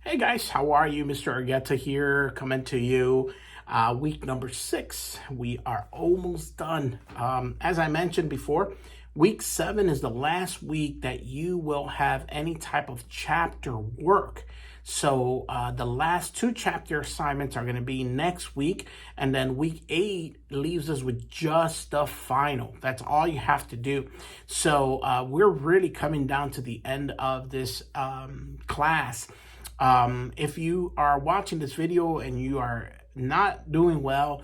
Hey guys, how are you? Mr. Argueta here, coming to you. Week number 6. We are almost done. As I mentioned before, week 7 is the last week that you will have any type of chapter work. So the last 2 chapter assignments are going to be next week, and then week 8 leaves us with just the final. That's all you have to do. So we're really coming down to the end of this class. If you are watching this video and you are not doing well,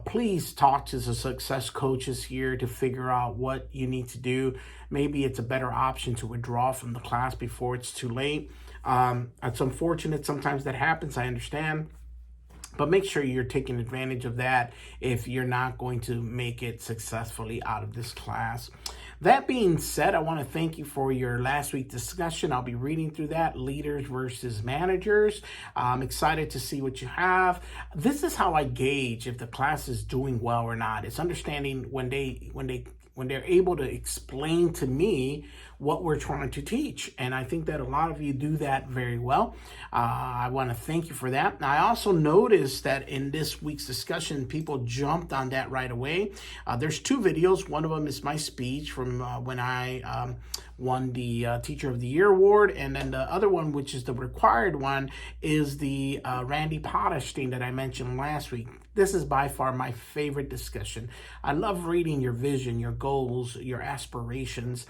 please talk to the success coaches here to figure out what you need to do. Maybe it's a better option to withdraw from the class before it's too late. It's unfortunate sometimes that happens, I understand. But make sure you're taking advantage of that if you're not going to make it successfully out of this class. That being said, I want to thank you for your last week discussion. I'll be reading through that, leaders versus managers. I'm excited to see what you have. This is how I gauge if the class is doing well or not. It's understanding when they're able to explain to me what we're trying to teach. And I think that a lot of you do that very well. I want to thank you for that. I also noticed that in this week's discussion, people jumped on that right away. There's 2 videos. One of them is my speech from when I won the Teacher of the Year award, and then the other one, which is the required one, is the Randy Potash thing that I mentioned last week. This is by far my favorite discussion. I love reading your vision, your goals, your aspirations.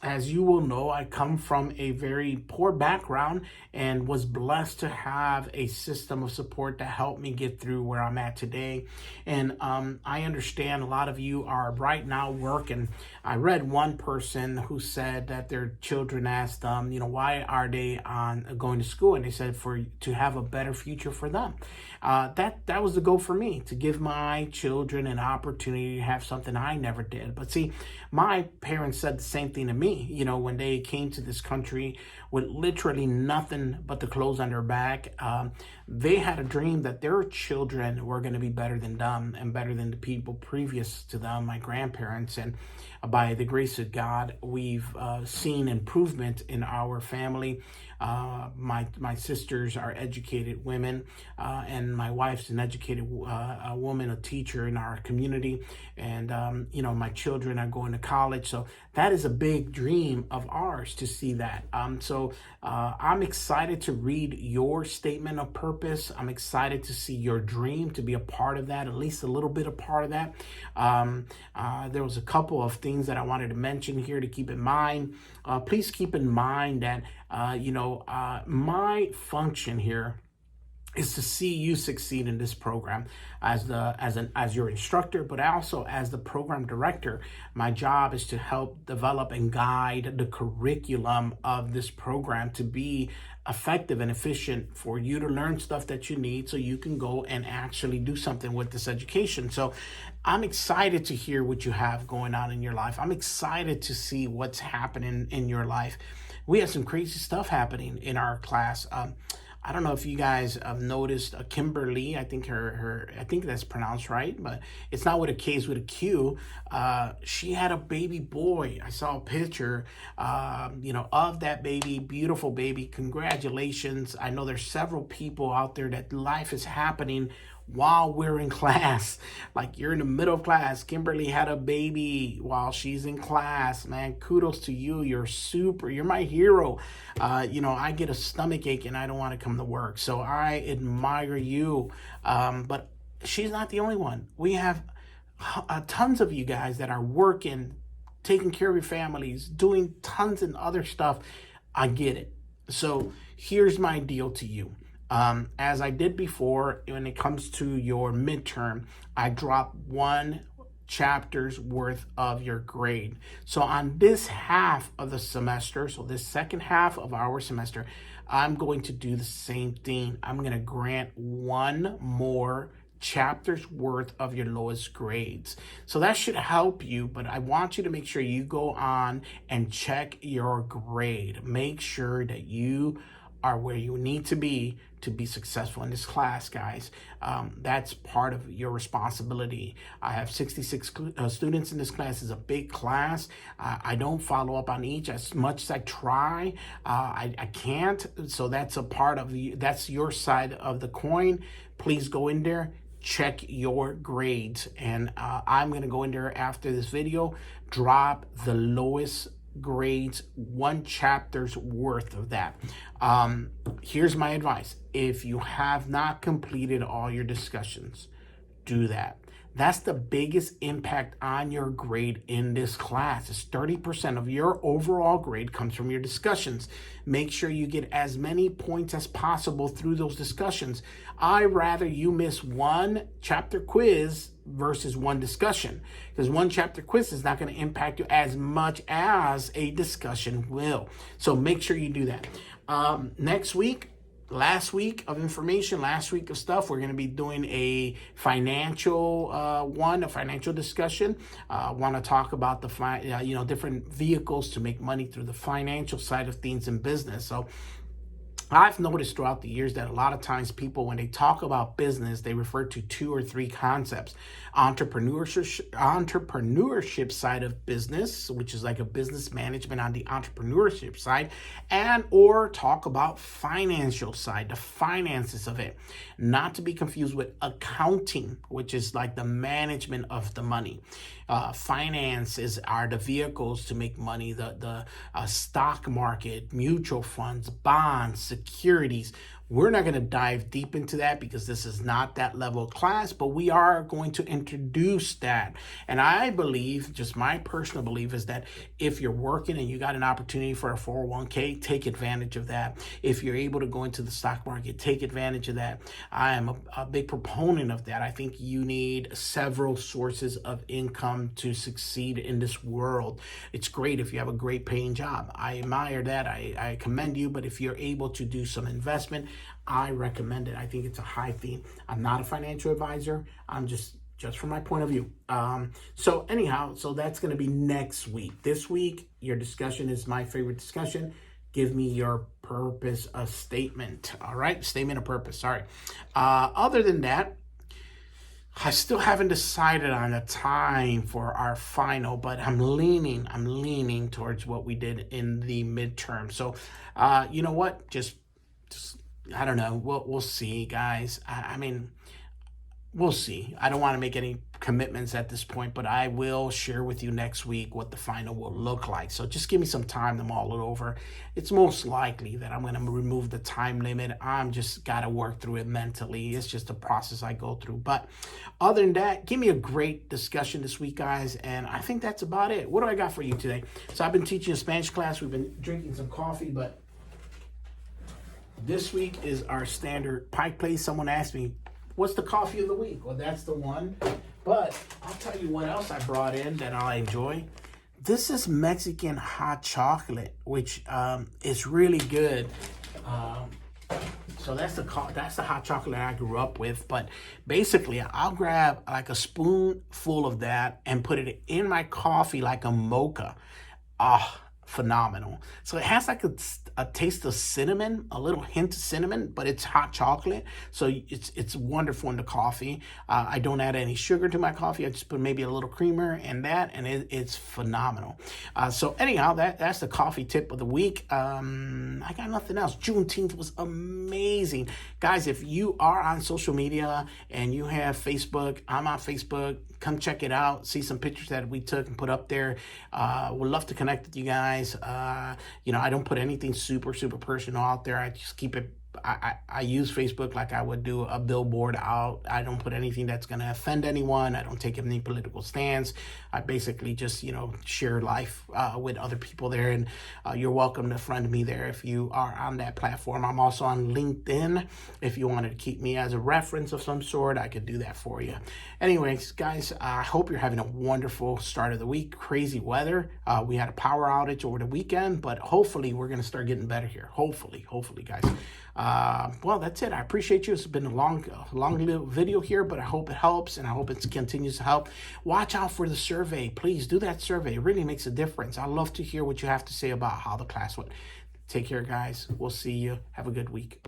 As you will know, I come from a very poor background and was blessed to have a system of support that helped me get through where I'm at today. And I understand a lot of you are right now working. I read one person who said that their children asked them, why are they going to school? And they said to have a better future for them. That was the goal for me, to give my children an opportunity to have something I never did. But see, my parents said the same thing to me, when they came to this country with literally nothing but the clothes on their back. They had a dream that their children were going to be better than them and better than the people previous to them, my grandparents. And by the grace of God, we've seen improvement in our family. My sisters are educated women, and my wife's an educated woman, a teacher in our community. And, my children are going to college. So that is a big dream of ours to see that. So I'm excited to read your statement of purpose. I'm excited to see your dream, to be a part of that, at least a little bit a part of that. There was a couple of things that I wanted to mention here to keep in mind. Please keep in mind that, my function here is to see you succeed in this program as your instructor, but also as the program director. My job is to help develop and guide the curriculum of this program to be effective and efficient for you to learn stuff that you need so you can go and actually do something with this education. So I'm excited to hear what you have going on in your life. I'm excited to see what's happening in your life. We have some crazy stuff happening in our class. I don't know if you guys have noticed Kimberly. I think I think that's pronounced right, but it's not with a K, it's with a Q. She had a baby boy. I saw a picture, of that baby, beautiful baby. Congratulations. I know there's several people out there that life is happening while we're in class. Like, you're in the middle of class. Kimberly had a baby while she's in class. Man, kudos to you. You're my hero. I get a stomach ache and I don't want to come to work. So I admire you. But she's not the only one. We have tons of you guys that are working, taking care of your families, doing tons and other stuff. I get it. So here's my deal to you. As I did before, when it comes to your midterm, I drop 1 chapter's worth of your grade. So on this half of the semester, so this second half of our semester, I'm going to do the same thing. I'm going to grant 1 more chapter's worth of your lowest grades. So that should help you, but I want you to make sure you go on and check your grade. Make sure that you are where you need to be successful in this class, guys. That's part of your responsibility. I have 66 students in this class. It's a big class. I don't follow up on each as much as I try. I can't. So that's a part of that's your side of the coin. Please go in there, check your grades, and I'm going to go in there after this video, drop the lowest grades, 1 chapter's worth of that. Here's my advice. If you have not completed all your discussions, do that. That's the biggest impact on your grade in this class. It's 30% of your overall grade comes from your discussions. Make sure you get as many points as possible through those discussions. I'd rather you miss 1 chapter quiz versus 1 discussion, because 1 chapter quiz is not going to impact you as much as a discussion will. So make sure you do that. Next week, last week of information, last week of stuff, we're going to be doing a financial a financial discussion. Want to talk about the different vehicles to make money through the financial side of things in business. So I've noticed throughout the years that a lot of times people, when they talk about business, they refer to 2 or 3 concepts. Entrepreneurship side of business, which is like a business management on the entrepreneurship side, and or talk about financial side, the finances of it. Not to be confused with accounting, which is like the management of the money. Finances are the vehicles to make money, the stock market, mutual funds, bonds, securities. We're not going to dive deep into that because this is not that level of class, but we are going to introduce that. And I believe, just my personal belief, is that if you're working and you got an opportunity for a 401k, take advantage of that. If you're able to go into the stock market, take advantage of that. I am a big proponent of that. I think you need several sources of income to succeed in this world. It's great if you have a great paying job. I admire that. I commend you. But if you're able to do some investment, I recommend it. I think it's a high theme. I'm not a financial advisor. I'm just from my point of view. So anyhow, so that's going to be next week. This week, your discussion is my favorite discussion. Give me your purpose of statement. All right. Statement of purpose. Sorry. Other than that, I still haven't decided on a time for our final, but I'm leaning towards what we did in the midterm. So, you know what? Just I don't know. We'll see, guys. I mean, we'll see. I don't want to make any commitments at this point, but I will share with you next week what the final will look like. So just give me some time to mull it over. It's most likely that I'm going to remove the time limit. I'm just got to work through it mentally. It's just a process I go through. But other than that, give me a great discussion this week, guys. And I think that's about it. What do I got for you today? So I've been teaching a Spanish class. We've been drinking some coffee, but this week is our standard Pike Place. Someone asked me, what's the coffee of the week? Well, that's the one. But I'll tell you what else I brought in that I enjoy. This is Mexican hot chocolate, which is really good. So that's the hot chocolate I grew up with. But basically, I'll grab like a spoonful of that and put it in my coffee like a mocha. Phenomenal. So it has like a taste of cinnamon, a little hint of cinnamon, but it's hot chocolate. So it's wonderful in the coffee. I don't add any sugar to my coffee. I just put maybe a little creamer and it's phenomenal. So anyhow, that's the coffee tip of the week. I got nothing else. Juneteenth was amazing. Guys, if you are on social media and you have Facebook, I'm on Facebook. Come check it out. See some pictures that we took and put up there. Would love to connect with you guys. I don't put anything super personal out there. I just keep it. I use Facebook like I would do a billboard out. I don't put anything that's going to offend anyone. I don't take any political stance. I basically just, share life with other people there. And you're welcome to friend me there if you are on that platform. I'm also on LinkedIn. If you wanted to keep me as a reference of some sort, I could do that for you. Anyways, guys, I hope you're having a wonderful start of the week. Crazy weather. We had a power outage over the weekend, but hopefully we're going to start getting better here. Hopefully, guys. Well, that's it. I appreciate you. It's been a long little video here, but I hope it helps and I hope it continues to help. Watch out for the survey. Please do that survey. It really makes a difference. I love to hear what you have to say about how the class went. Take care, guys. We'll see you. Have a good week.